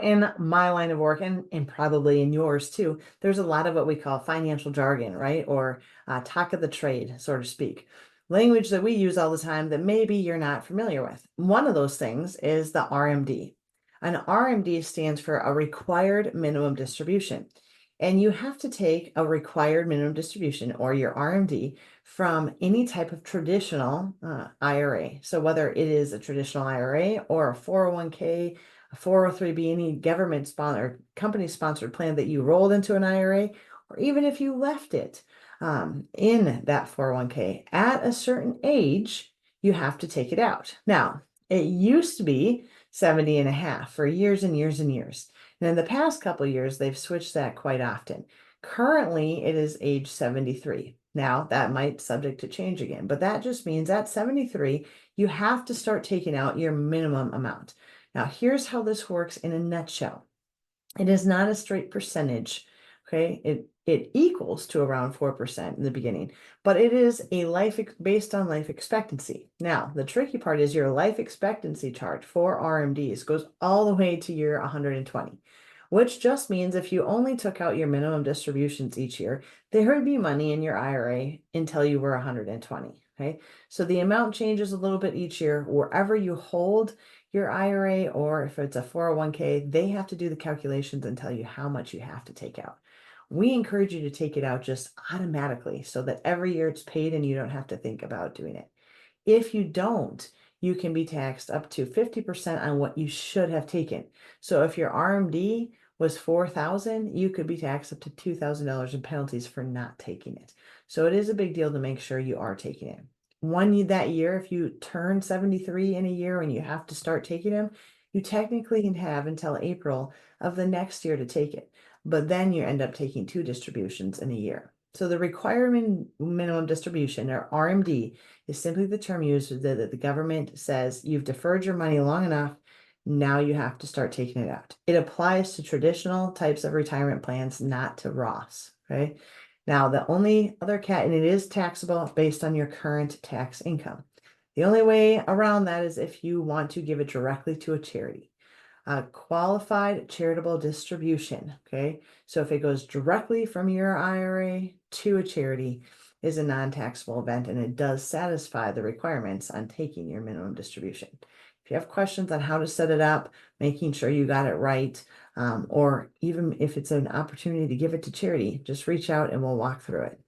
in my line of work and probably in yours too, there's a lot of what we call financial jargon, right? Or talk of the trade, so to speak. Language that we use all the time that maybe you're not familiar with. One of those things is the RMD. An RMD stands for a required minimum distribution. And you have to take a required minimum distribution or your RMD from any type of traditional IRA. So whether it is a traditional IRA or a 401k, a 403b, any government sponsored, company sponsored plan that you rolled into an IRA, or even if you left it in that 401k at a certain age, you have to take it out. Now, it used to be 70 and a half for years and years and years. And in the past couple of years, they've switched that quite often. Currently, it is age 73. Now, that might subject to change again, but that just means at 73, you have to start taking out your minimum amount. Now, here's how this works in a nutshell. It is not a straight percentage, okay? It equals to around 4% in the beginning, but it is a based on life expectancy. Now, the tricky part is your life expectancy chart for RMDs goes all the way to year 120, which just means if you only took out your minimum distributions each year, there would be money in your IRA until you were 120, okay? So the amount changes a little bit each year. Wherever you hold your IRA, or if it's a 401k, they have to do the calculations and tell you how much you have to take out. We encourage you to take it out just automatically so that every year it's paid and you don't have to think about doing it. If you don't, you can be taxed up to 50% on what you should have taken. So if your RMD was $4,000, you could be taxed up to $2,000 in penalties for not taking it. So it is a big deal to make sure you are taking it. That year, if you turn 73 in a year and you have to start taking them, you technically can have until April of the next year to take it. But then you end up taking 2 distributions in a year. So the requirement minimum distribution, or RMD, is simply the term used that the government says you've deferred your money long enough. Now you have to start taking it out. It applies to traditional types of retirement plans, not to Roths. Okay. Now, the only other and it is taxable based on your current tax income. The only way around that is if you want to give it directly to a charity. A qualified charitable distribution, okay? So if it goes directly from your IRA to a charity, is a non-taxable event, and it does satisfy the requirements on taking your minimum distribution. If you have questions on how to set it up, making sure you got it right, or even if it's an opportunity to give it to charity, just reach out and we'll walk through it.